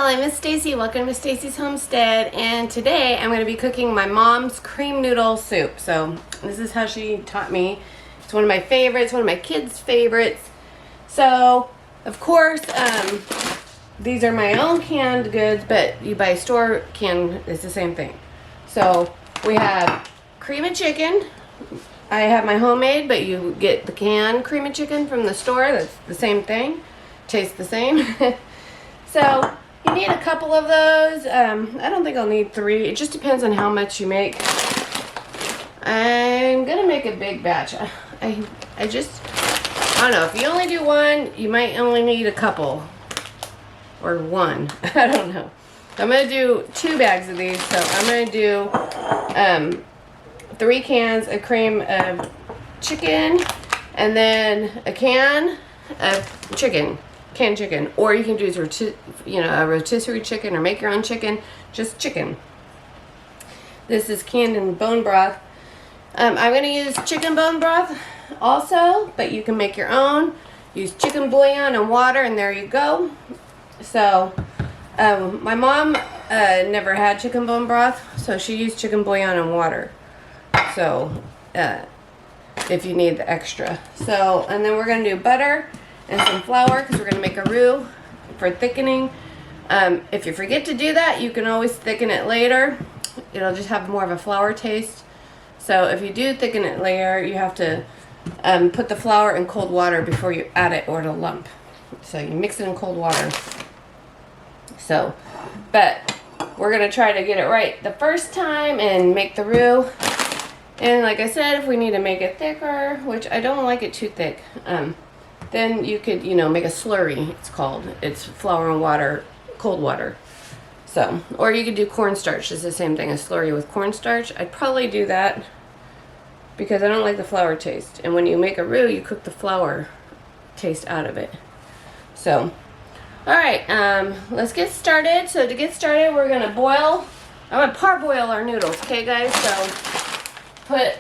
I'm Miss Stacy. Welcome to Miss Stacy's Homestead, and today I'm going to be cooking my mom's cream noodle soup. So this is how she taught me. It's one of my favorites, one of my kids' favorites. So of course, these are my own canned goods, but you buy store canned, it's the same thing. So we have cream of chicken. I have my homemade, but you get the canned cream of chicken from the store. That's the same thing. Tastes the same. So you need a couple of those. I don't think I'll need 3. It just depends on how much you make. I'm gonna make a big batch. I don't know. If you only do 1, you might only need a couple. Or 1. I don't know. I'm gonna do 2 bags of these. So I'm gonna do 3 cans of cream of chicken, and then a can of chicken. Canned chicken, or you can do a rotisserie chicken or make your own chicken, just chicken. This is canned in bone broth. I'm going to use chicken bone broth also, but you can make your own. Use chicken bouillon and water, and there you go. So my mom never had chicken bone broth, so she used chicken bouillon and water. So if you need the extra. So, and then we're going to do butter and some flour, because we're going to make a roux for thickening. If you forget to do that, you can always thicken it later. It'll just have more of a flour taste. So if you do thicken it later, you have to put the flour in cold water before you add it, or it'll lump. So you mix it in cold water. So, but we're going to try to get it right the first time and make the roux. And like I said, if we need to make it thicker, which I don't like it too thick, then you could, make a slurry, it's called. It's flour and water, cold water. So, or you could do cornstarch. It's the same thing, a slurry with cornstarch. I'd probably do that because I don't like the flour taste. And when you make a roux, you cook the flour taste out of it. So, alright, let's get started. So to get started, we're going to boil. I'm going to parboil our noodles, okay guys? So, put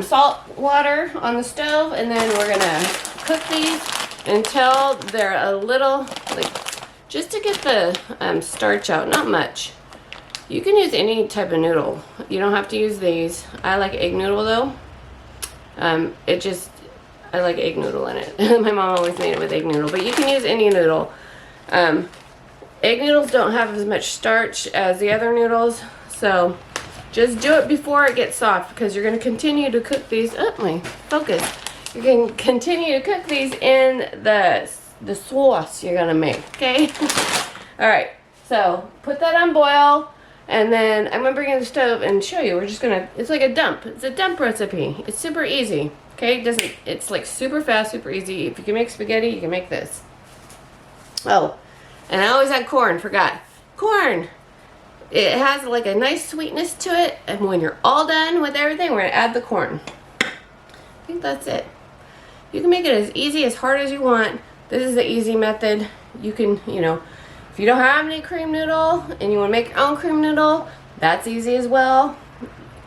salt water on the stove, and then we're going to cook these until they're a little, just to get the starch out, not much. You can use any type of noodle. You don't have to use these. I like egg noodle though. I like egg noodle in it. My mom always made it with egg noodle, but you can use any noodle. Egg noodles don't have as much starch as the other noodles, so just do it before it gets soft, because you're going to continue to cook these. Oh, my focus. You can continue to cook these in the sauce you're going to make, okay? Alright, so put that on boil, and then I'm going to bring it to the stove and show you. We're just going to, it's like a dump. It's a dump recipe. It's super easy, okay? It's like super fast, super easy. If you can make spaghetti, you can make this. Oh, and I always had corn, forgot. Corn! It has like a nice sweetness to it, and when you're all done with everything, we're going to add the corn. I think that's it. You can make it as easy, as hard as you want. This is the easy method. You can, if you don't have any cream noodle and you want to make your own cream noodle, that's easy as well.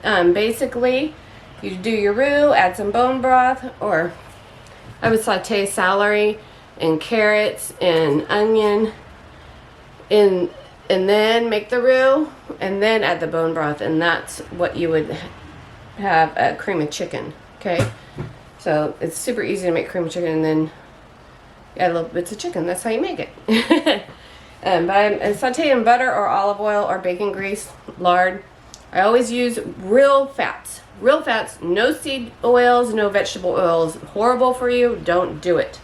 Basically, you do your roux, add some bone broth, or I would saute celery and carrots and onion, and then make the roux, and then add the bone broth, and that's what you would have a cream of chicken, okay? So it's super easy to make cream of chicken, and then add little bits of chicken. That's how you make it. But I'm sauteing butter or olive oil or bacon grease, lard. I always use real fats. Real fats, no seed oils, no vegetable oils. Horrible for you, don't do it.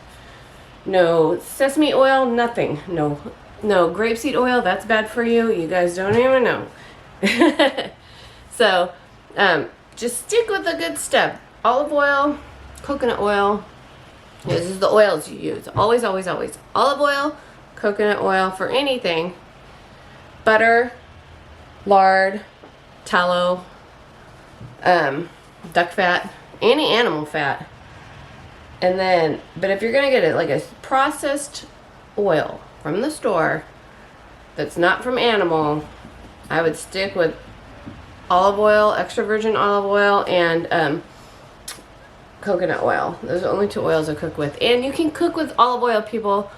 No sesame oil, nothing. No grapeseed oil, that's bad for you. You guys don't even know. So, just stick with the good stuff. Olive oil, coconut oil. This is the oils you use. Always, always, always. Olive oil, coconut oil for anything. Butter, lard, tallow, duck fat, any animal fat. And then, but if you're going to get it like a processed oil from the store that's not from animal, I would stick with olive oil, extra virgin olive oil, and coconut oil. Those are the only 2 oils I cook with. And you can cook with olive oil, people,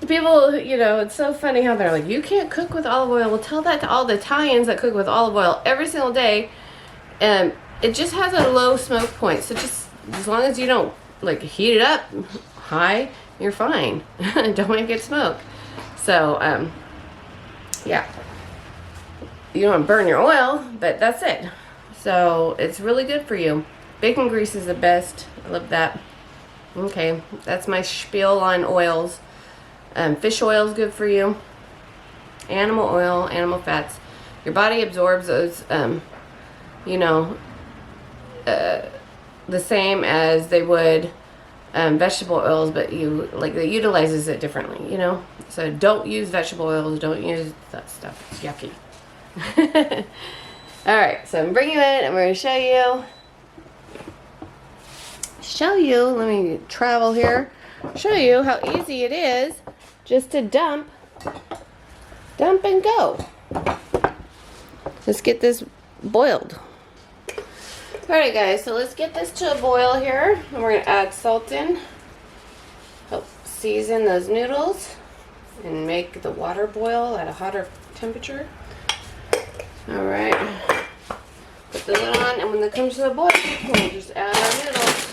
People, you know, it's so funny how they're like, you can't cook with olive oil. Well, tell that to all the Italians that cook with olive oil every single day. And it just has a low smoke point. So just as long as you don't like heat it up high, you're fine. Don't make it smoke. So, yeah. You don't want to burn your oil, but that's it. So it's really good for you. Bacon grease is the best. I love that. Okay, that's my spiel on oils. Fish oil is good for you. Animal oil, animal fats. Your body absorbs those, you know, the same as they would vegetable oils, but you like it utilizes it differently, you know. So don't use vegetable oils. Don't use that stuff. It's yucky. All right, so I'm bringing you in, and we're gonna show you. Let me travel here. Show you how easy it is just to dump and go. Let's get this boiled. Alright guys, so let's get this to a boil here. And we're going to add salt in. Help season those noodles. And make the water boil at a hotter temperature. Alright. Put the lid on, and when it comes to the boil, we'll just add our noodles.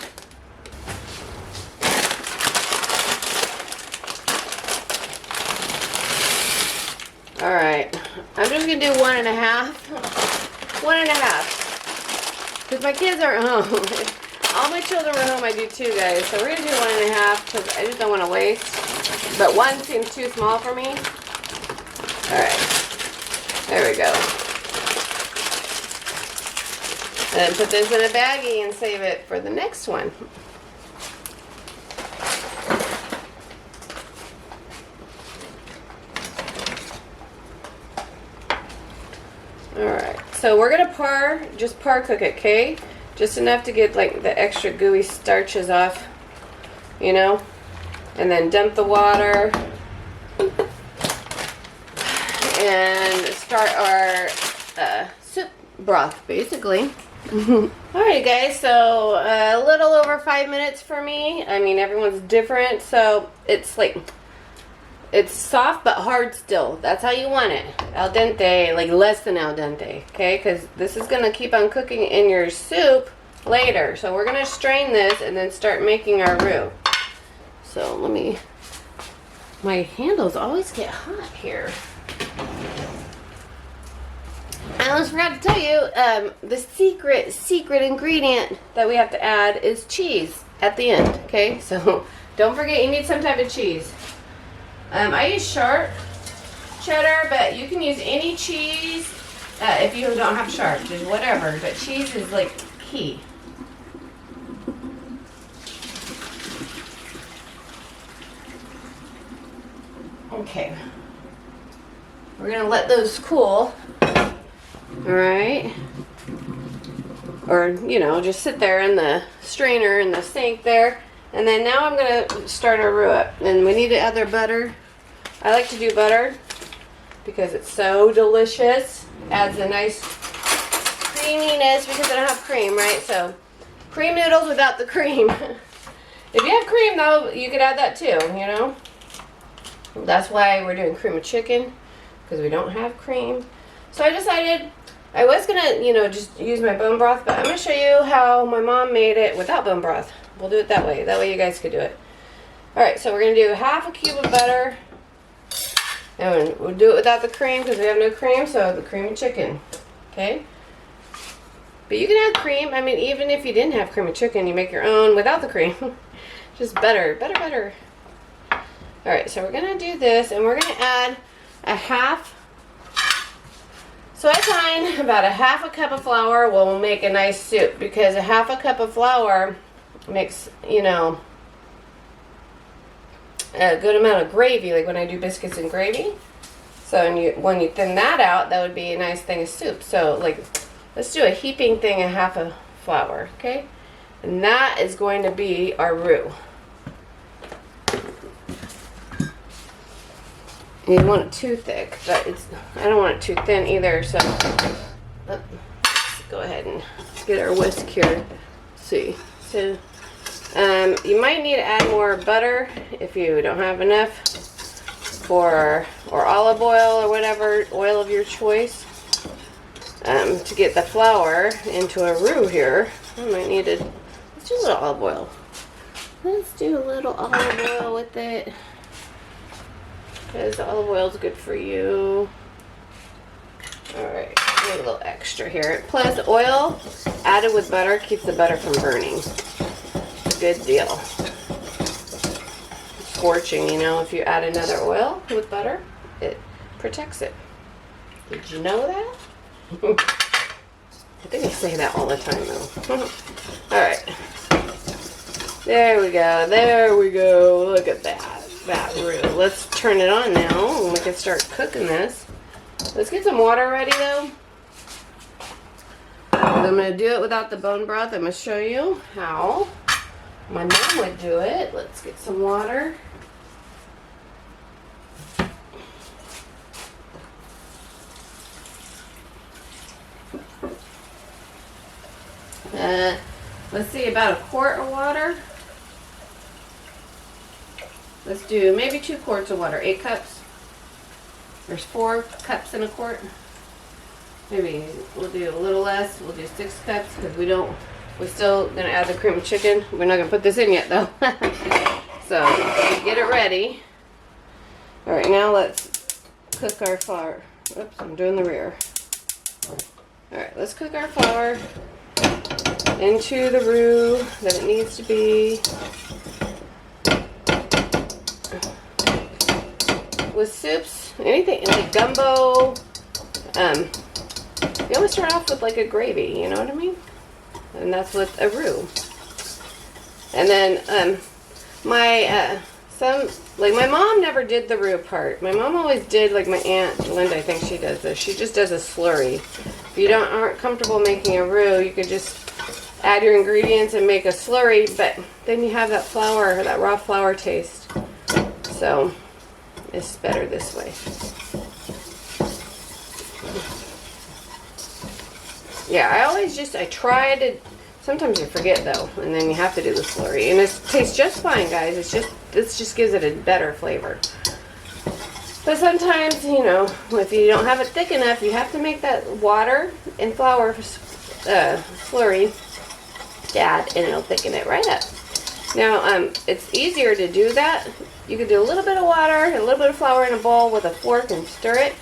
Alright, I'm just going to do 1.5. 1.5. Because my kids aren't home. All my children were home, I do 2 guys. So we're going to do 1.5 because I just don't want to waste. But 1 seems too small for me. Alright, there we go. And then put this in a baggie and save it for the next one. Alright, so we're going to just par cook it, okay? Just enough to get like the extra gooey starches off, you know? And then dump the water. And start our soup broth, basically. Alright guys, so a little over 5 minutes for me. I mean, everyone's different, so it's like... It's soft but hard still. That's how you want it. Al dente, like less than al dente, okay? Because this is going to keep on cooking in your soup later. So we're going to strain this and then start making our roux. So let me... My handles always get hot here. I almost forgot to tell you, the secret ingredient that we have to add is cheese at the end, okay? So don't forget you need some type of cheese. I use sharp cheddar, but you can use any cheese if you don't have sharp, just whatever. But cheese is like key. Okay. We're going to let those cool. Alright. Or, you know, just sit there in the strainer in the sink there. And then now I'm going to start our roux up. And we need to add our butter. I like to do butter because it's so delicious. Adds a nice creaminess because I don't have cream, right? So, cream noodles without the cream. If you have cream, though, you could add that too, you know? That's why we're doing cream of chicken, because we don't have cream. So I decided I was going to, you know, just use my bone broth, but I'm going to show you how my mom made it without bone broth. We'll do it that way. That way you guys could do it. Alright, so we're going to do half a cube of butter. And we'll do it without the cream because we have no cream, so the cream of chicken. Okay? But you can add cream. I mean, even if you didn't have cream of chicken, you make your own without the cream. Just better. Alright, so we're going to do this, and we're going to add a half. So I find about a half a cup of flour will make a nice soup, because a half a cup of flour makes, you know, a good amount of gravy, like when I do biscuits and gravy. So when you thin that out, that would be a nice thing of soup. So like, let's do a heaping thing, a half a flour, okay? And that is going to be our roux. You want it too thick, but I don't want it too thin either, so let's go ahead and get our whisk here. Let's see. So You might need to add more butter if you don't have enough, or olive oil or whatever oil of your choice, to get the flour into a roux here. I might need to, let's do a little olive oil. Let's do a little olive oil with it, because the olive oil is good for you. Alright, a little extra here. Plus, oil added with butter keeps the butter from burning. It's a good deal. Scorching, you know, if you add another oil with butter, it protects it. Did you know that? I think I say that all the time though. Alright. There we go. There we go. Look at that. That roux. Let's turn it on now and we can start cooking this. Let's get some water ready though. I'm going to do it without the bone broth. I'm going to show you how my mom would do it. Let's get some water. Let's see, about a quart of water. Let's do maybe 2 quarts of water, 8 cups. There's 4 cups in a quart. Maybe we'll do a little less. We'll do 6 cups because we're still gonna add the cream of chicken. We're not gonna put this in yet though. So get it ready. All right, now let's cook our flour. Oops, I'm doing the rear. All right, let's cook our flour into the roux that it needs to be. With soups, anything like gumbo, you always start off with like a gravy, you know what I mean? And that's with a roux. And then my mom never did the roux part. My mom always did, like my Aunt Linda, I think she does this. She just does a slurry. If you aren't comfortable making a roux, you could just add your ingredients and make a slurry, but then you have that flour, that raw flour taste. So it's better this way. Yeah, I try to, sometimes you forget though, and then you have to do the slurry. And it tastes just fine, guys. This just gives it a better flavor. But sometimes, you know, if you don't have it thick enough, you have to make that water and flour slurry to add, and it'll thicken it right up. Now, it's easier to do that. You could do a little bit of water and a little bit of flour in a bowl with a fork and stir it.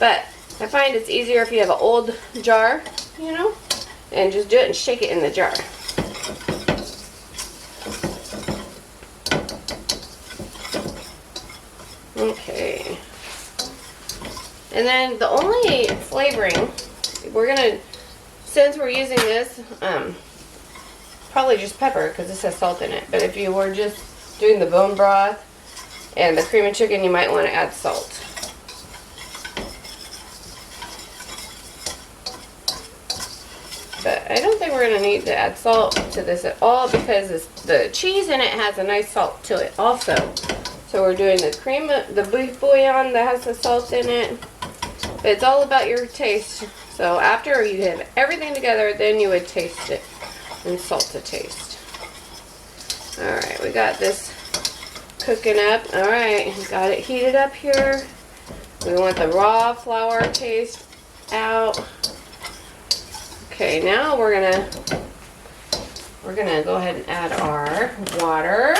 But I find it's easier if you have an old jar, you know, and just do it and shake it in the jar. Okay. And then the only flavoring, since we're using this, probably just pepper because this has salt in it. But if you were just doing the bone broth and the cream of chicken, you might want to add salt. But I don't think we're going to need to add salt to this at all because the cheese in it has a nice salt to it also. So we're doing the beef bouillon that has the salt in it. But it's all about your taste. So after you have everything together, then you would taste it and salt to taste. Alright, we got this cooking up. Alright, got it heated up here. We want the raw flour taste out. Okay, now we're gonna go ahead and add our water.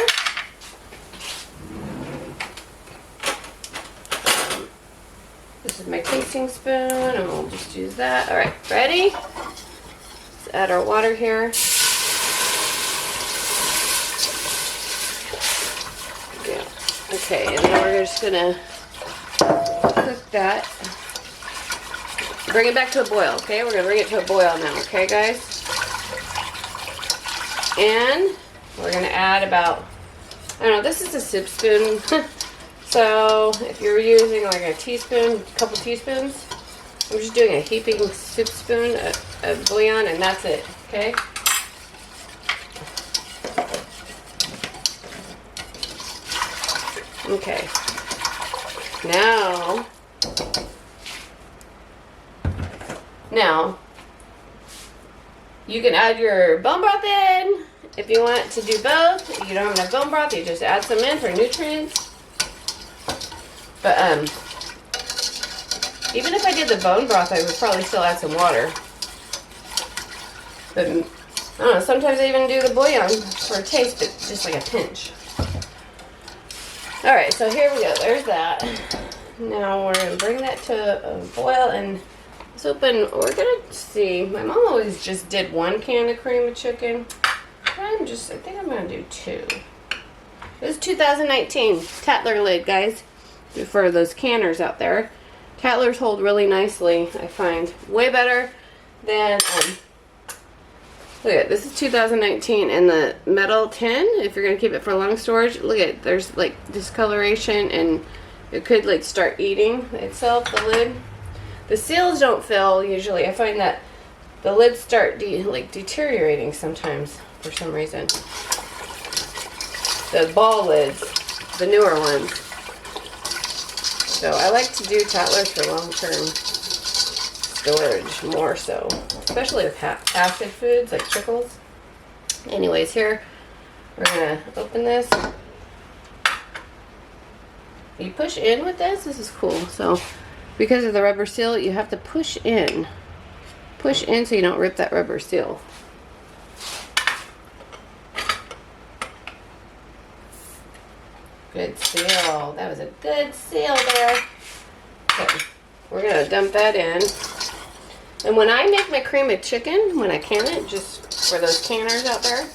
This is my tasting spoon, and we'll just use that. All right, ready? Let's add our water here. Yeah. Okay, and then we're just gonna cook that. Bring it back to a boil, okay? We're gonna bring it to a boil now, okay, guys? And we're gonna add about, I don't know, this is a soup spoon. So if you're using like a teaspoon, a couple teaspoons, I'm just doing a heaping soup spoon of bouillon, and that's it, okay? Okay. Now, you can add your bone broth in, if you want to do both, you don't have enough bone broth, you just add some in for nutrients. But even if I did the bone broth, I would probably still add some water. But I don't know, sometimes I even do the bouillon for a taste, but just like a pinch. Alright, so here we go. There's that. Now we're going to bring that to a boil and let's open. We're going to see. My mom always just did 1 can of cream of chicken. I think I'm going to do 2. This is 2019 Tatler lid, guys. For those canners out there. Tatlers hold really nicely, I find. Way better than, look at this is 2019 and the metal tin, if you're going to keep it for long storage, look at there's like discoloration and it could like start eating itself, the lid. The seals don't fill usually. I find that the lids start deteriorating sometimes for some reason. The ball lids, the newer ones. So I like to do Tatlers for long-term storage more so, especially with acid foods like pickles. Anyways, here we're gonna open this. You push in with this. This is cool. So because of the rubber seal, you have to push in so you don't rip that rubber seal. Good seal. That was a good seal there. Okay, we're gonna dump that in. And when I make my cream of chicken, when I can it, just for those canners out there,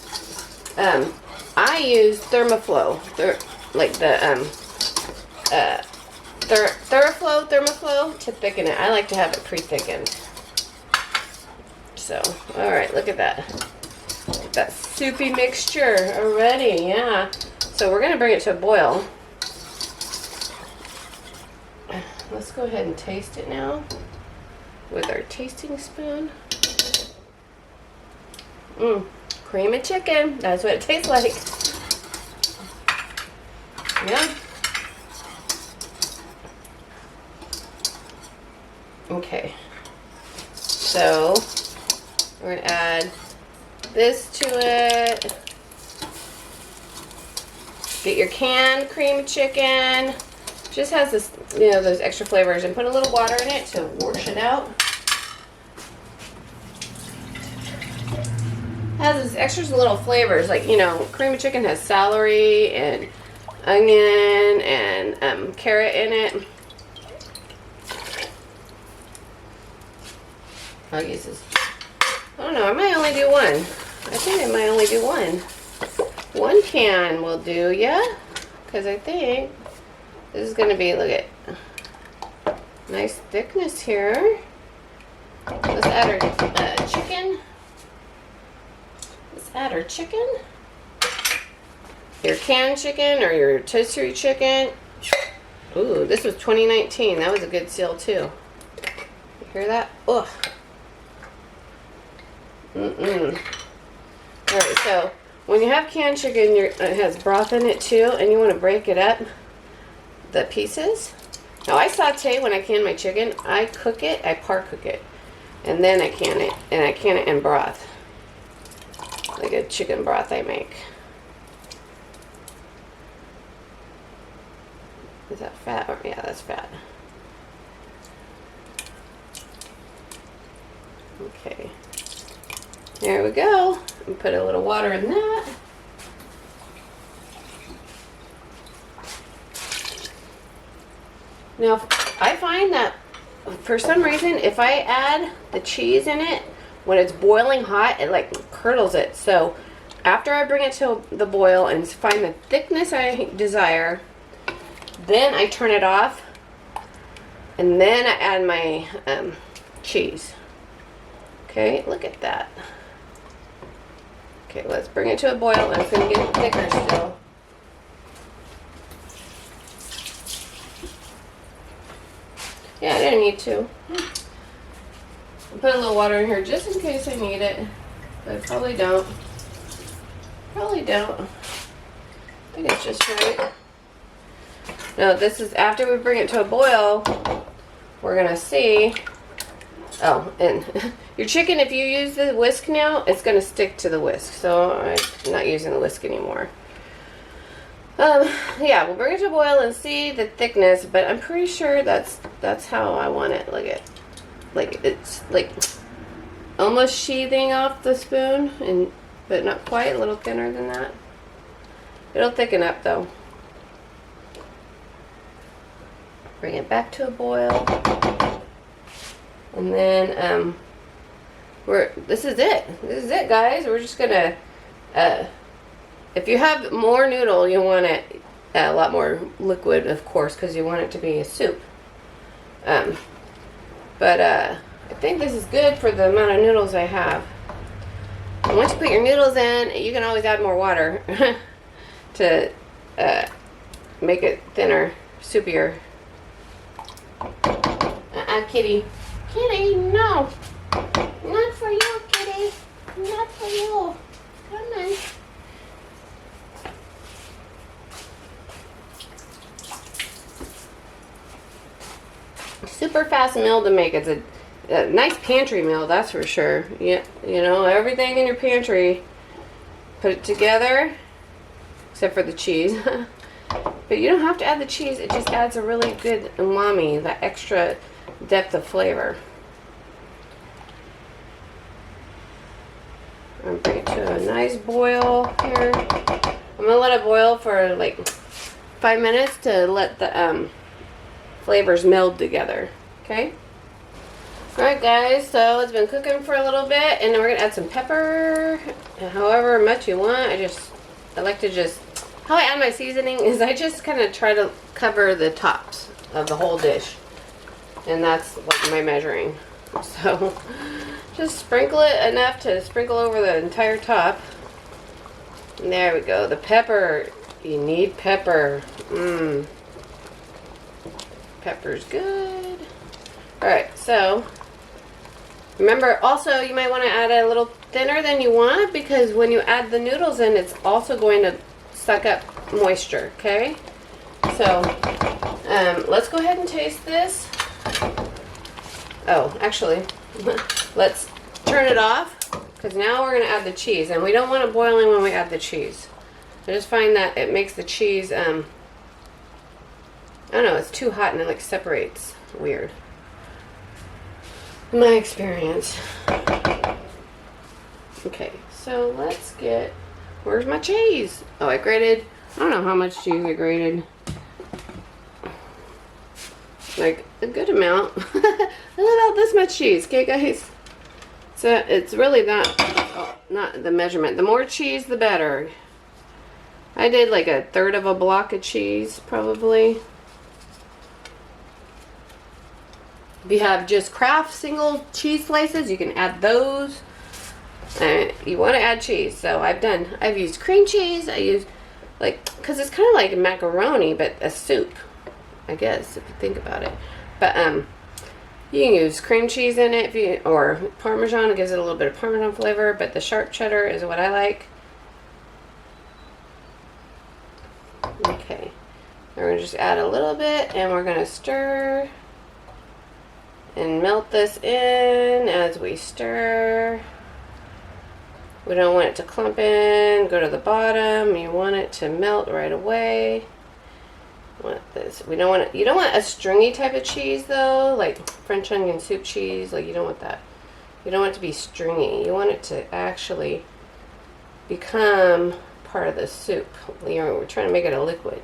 I use Thermoflow. Like the Thermoflow to thicken it. I like to have it pre-thickened. So, all right, look at that. That soupy mixture already. Yeah. So we're gonna bring it to a boil. Let's go ahead and taste it now with our tasting spoon. Cream of chicken. That's what it tastes like. Yeah. Okay. So we're gonna add this to it. Get your canned cream of chicken. Just has this, you know, those extra flavors, and put a little water in it to wash it out. Has this extra little flavors, like, you know, cream of chicken has celery and onion and carrot in it. I'll use this. I don't know, I might only do one. I think I might only do one. 1 can will do, yeah? Because I think this is going to be, look at, nice thickness here. Let's add our chicken. Let's add our chicken. Your canned chicken or your rotisserie chicken. Ooh, this was 2019. That was a good seal too. You hear that? Ugh. Alright, so when you have canned chicken, it has broth in it too, and you want to break it up, the pieces. Now I saute when I can my chicken. I cook it, I par cook it, and then I can it, and I can it in broth. Like a chicken broth I make. Is that fat? Or, yeah, that's fat. Okay. There we go. And put a little water in that. Now, I find that for some reason, if I add the cheese in it, when it's boiling hot, it like curdles it. So after I bring it to the boil and find the thickness I desire, then I turn it off, and then I add my cheese. Okay, look at that. Okay, let's bring it to a boil, and it's going to get thicker still. Yeah, I didn't need to. I'll put a little water in here just in case I need it, but I probably don't. Probably don't. I think it's just right. No, this is after we bring it to a boil. We're gonna see Oh, and your chicken, if you use the whisk now, it's going to stick to the whisk. So I'm not using the whisk anymore. Yeah, we'll bring it to a boil and see the thickness, but I'm pretty sure that's how I want it. Like it's like almost sheathing off the spoon, but not quite, a little thinner than that. It'll thicken up though. Bring it back to a boil. And then this is it. This is it, guys. We're just gonna if you have more noodle, you want it a lot more liquid, of course, because you want it to be a soup. But I think this is good for the amount of noodles I have. And once you put your noodles in, you can always add more water to make it thinner, soupier. Kitty. Kitty, no. Not for you, Kitty. Not for you. Come on. Super fast meal to make. It's a nice pantry meal, that's for sure. Yeah, you know, everything in your pantry, put it together, except for the cheese. But you don't have to add the cheese. It just adds a really good umami, that extra depth of flavor. I'm bring it to a nice boil here. I'm gonna let it boil for like 5 minutes to let the flavors meld together. Okay. All right, guys. So it's been cooking for a little bit, and then we're gonna add some pepper, however much you want. I like to just, how I add my seasoning is I just kind of try to cover the tops of the whole dish, and that's like my measuring. So just sprinkle it enough to sprinkle over the entire top. And there we go. The pepper. You need pepper. Pepper's good. Alright, so remember also you might want to add it a little thinner than you want, because when you add the noodles in, it's also going to suck up moisture, okay? So let's go ahead and taste this. Oh, actually, let's turn it off, because now we're going to add the cheese, and we don't want it boiling when we add the cheese. I just find that it makes the cheese, I don't know, it's too hot and it like separates weird. My experience. Okay, so let's get, where's my cheese? Oh, I grated, I don't know how much cheese I grated. Like a good amount. About this much cheese, okay guys? So it's really not the measurement. The more cheese, the better. I did like a third of a block of cheese, probably. If you have just Kraft single cheese slices, you can add those. And you want to add cheese, so I've used cream cheese. I use because it's kind of like macaroni, but a soup, I guess, if you think about it. But you can use cream cheese in it, or Parmesan. It gives it a little bit of Parmesan flavor, but the sharp cheddar is what I like. Okay, we're going to just add a little bit, and we're going to stir and melt this in as we stir. We don't want it to clump in, go to the bottom. You want it to melt right away. Want this. We don't want it. You don't want a stringy type of cheese though, like French onion soup cheese. Like you don't want that. You don't want it to be stringy. You want it to actually become part of the soup. We're trying to make it a liquid.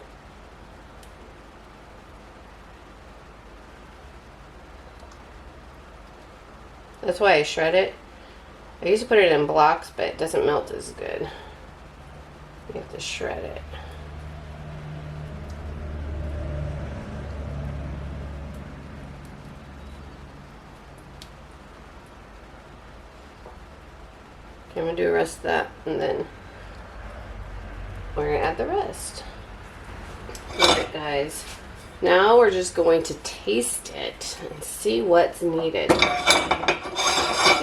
That's why I shred it. I used to put it in blocks, but it doesn't melt as good. You have to shred it. Okay, I'm going to do the rest of that, and then we're going to add the rest. Alright guys, now we're just going to taste it and see what's needed.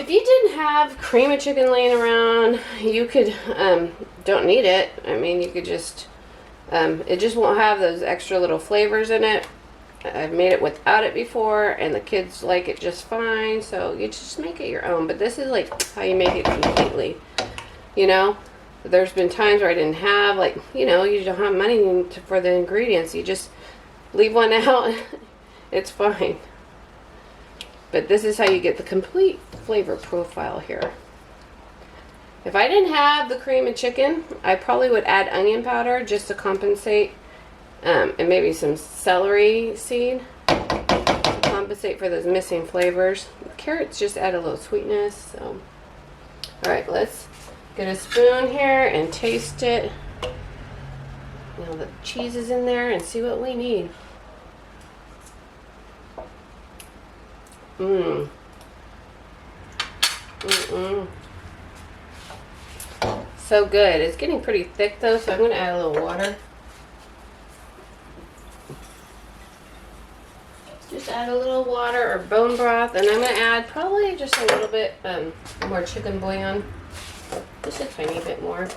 If you didn't have cream of chicken laying around, you could, don't need it. I mean, you could just, it just won't have those extra little flavors in it. I've made it without it before, and the kids like it just fine. So you just make it your own. But this is like how you make it completely. You know, there's been times where I didn't have, like, you know, you don't have money for the ingredients. You just leave one out. It's fine. But this is how you get the complete flavor profile here. If I didn't have the cream and chicken, I probably would add onion powder just to compensate, and maybe some celery seed to compensate for those missing flavors. The carrots just add a little sweetness. So, all right, let's get a spoon here and taste it. You know, the cheese is in there, and see what we need. Mmm. Mm-mm. So good. It's getting pretty thick though, so I'm going to add a little water. Just add a little water or bone broth, and I'm going to add probably just a little bit more chicken bouillon. Just a tiny bit more.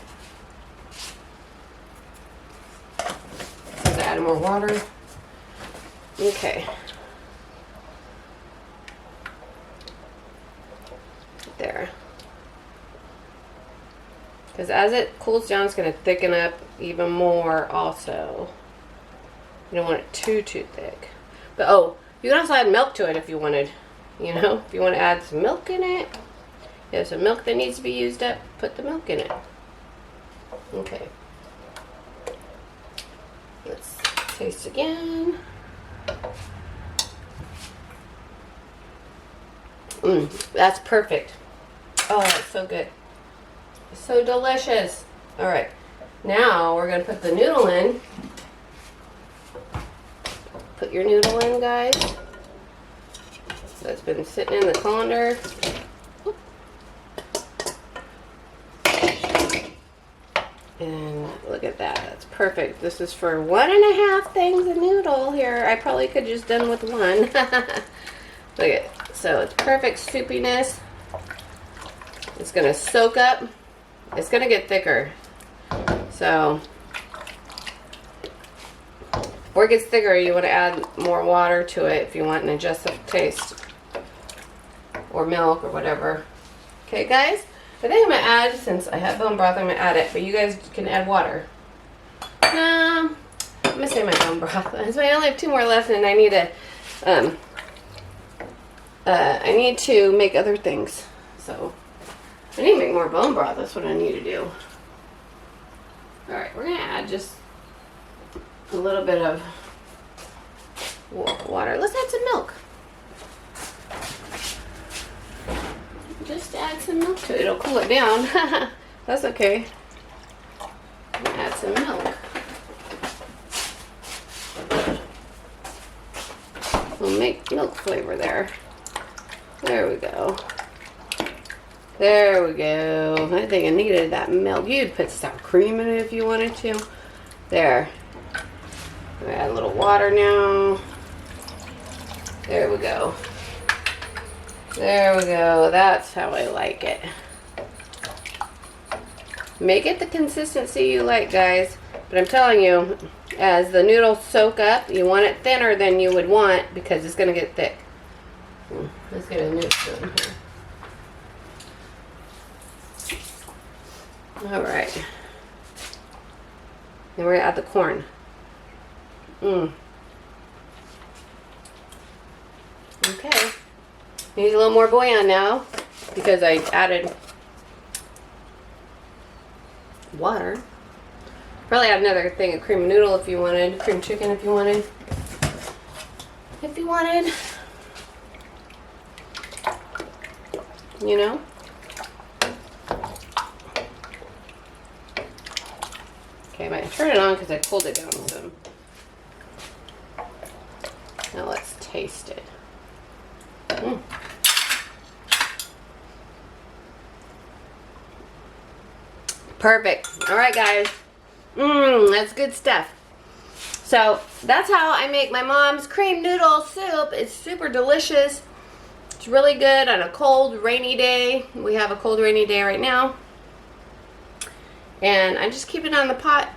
Add more water. Okay. There. Because as it cools down, it's going to thicken up even more also. You don't want it too thick. But oh, you can also add milk to it if you wanted. You know, if you want to add some milk in it. If there's some milk that needs to be used up, put the milk in it. Okay. Let's taste again. That's perfect. Oh, that's so good. So delicious. All right, now we're gonna put the noodle in. Put your noodle in, guys. That's been sitting in the colander. And look at that, that's perfect. This is for 1.5 things of noodle here. I probably could just done with one. Look at, so it's perfect soupiness. It's gonna soak up. It's gonna get thicker. So, before it gets thicker, you want to add more water to it if you want an adjusted taste. Or milk or whatever. Okay, guys? I think I'm going to add, since I have bone broth, I'm going to add it. But you guys can add water. No, I'm going to say my bone broth. So I only have 2 more left, and I need to make other things. So, I need to make more bone broth. That's what I need to do. Alright, we're going to add just a little bit of water. Let's add some milk. Just add some milk to it. It'll cool it down. That's okay. Add some milk. We'll make milk flavor there. There we go. There we go. I think I needed that milk. You'd put some cream in it if you wanted to. There. Add a little water now. There we go. There we go. That's how I like it. Make it the consistency you like, guys. But I'm telling you, as the noodles soak up, you want it thinner than you would want because it's going to get thick. Let's get a new spoon here. Alright. Then we're going to add the corn. Okay. Needs a little more bouillon now because I added water. Probably add another thing of cream noodle if you wanted, cream chicken if you wanted. You know. Okay, I might turn it on because I pulled it down some. Now let's taste it. Perfect. All right, guys. That's good stuff. So that's how I make my mom's cream noodle soup. It's super delicious. It's really good on a cold, rainy day. We have a cold, rainy day right now. And I just keep it on the pot,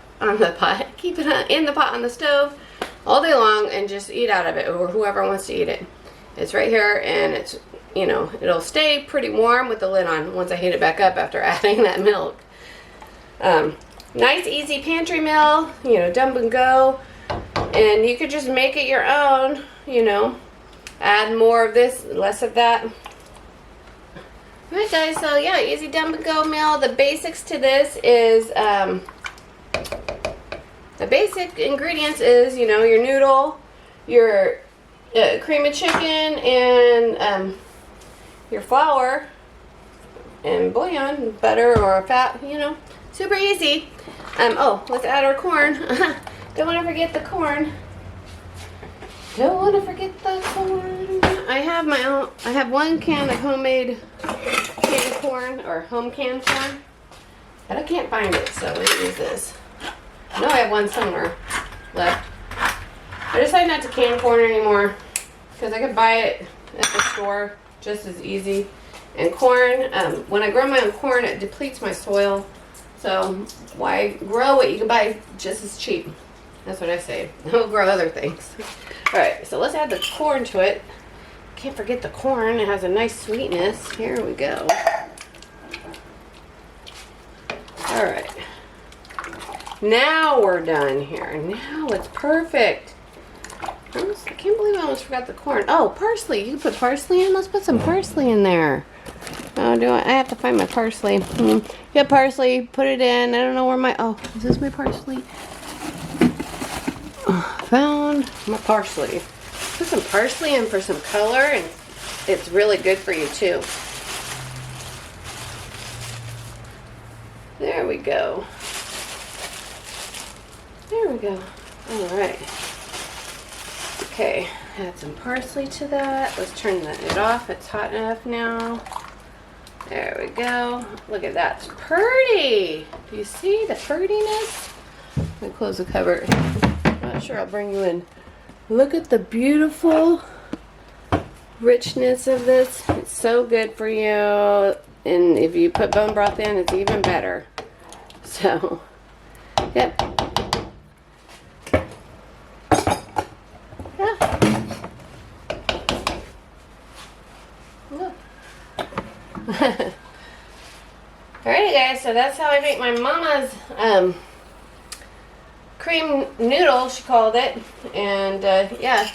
keep it in the pot on the stove all day long and just eat out of it, or whoever wants to eat it. It's right here, and it's, you know, it'll stay pretty warm with the lid on once I heat it back up after adding that milk. Nice easy pantry meal, you know, dump and go, and you could just make it your own, you know, add more of this, less of that. Alright guys, so yeah, easy dump and go meal. The basics to this is, the basic ingredients is, you know, your noodle, your cream of chicken, and your flour, and bouillon, butter or fat, you know, super easy. Oh, let's add our corn. Don't want to forget the corn. Don't want to forget the corn. I have my own, I have 1 can of homemade canned corn, or home canned corn, but I can't find it, so let's use this. I know I have one somewhere left. I decided not to can corn anymore because I could buy it at the store just as easy. And corn, when I grow my own corn, it depletes my soil. So why grow what you can buy just as cheap? That's what I say. I'll grow other things. Alright, so let's add the corn to it. Can't forget the corn. It has a nice sweetness. Here we go. Alright. Now we're done here. Now it's perfect. I can't believe I almost forgot the corn. Oh, parsley. You can put parsley in. Let's put some parsley in there. Oh, I have to find my parsley. Get parsley, put it in. I don't know where my, oh, is this my parsley? Oh, found my parsley. Put some parsley in for some color, and it's really good for you too. There we go. There we go. All right. Okay, add some parsley to that. Let's turn it off. It's hot enough now. There we go. Look at that. It's pretty. Do you see the prettiness? Let me close the cover. I'm not sure I'll bring you in. Look at the beautiful richness of this. It's so good for you. And if you put bone broth in, it's even better. So, yep. Alrighty guys, so that's how I make my mama's cream noodle, she called it. And yeah,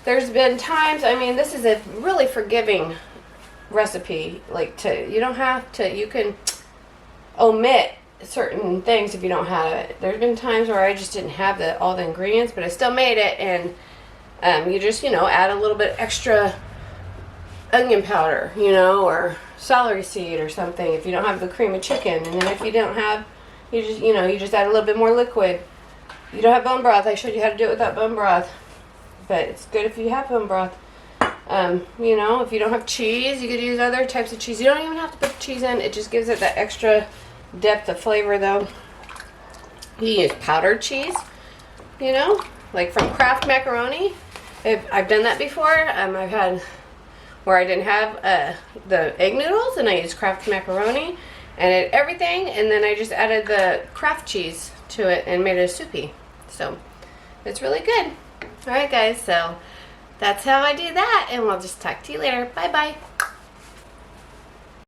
there's been times, I mean, this is a really forgiving recipe. Like, you don't have to, you can omit certain things if you don't have it. There's been times where I just didn't have all the ingredients, but I still made it. And you just, you know, add a little bit extra onion powder, you know, or celery seed or something if you don't have the cream of chicken. And then if you don't have, you just, you know, you just add a little bit more liquid. You don't have bone broth. I showed you how to do it without bone broth, but it's good if you have bone broth. You know, if you don't have cheese, you could use other types of cheese. You don't even have to put cheese in. It just gives it that extra depth of flavor though. You can use powdered cheese, you know, like from Kraft macaroni. I've done that before. I've had where I didn't have the egg noodles, and I used Kraft macaroni and everything, and then I just added the Kraft cheese to it and made it a soupy. So it's really good. Alright guys, so that's how I do that, and we'll just talk to you later. Bye bye.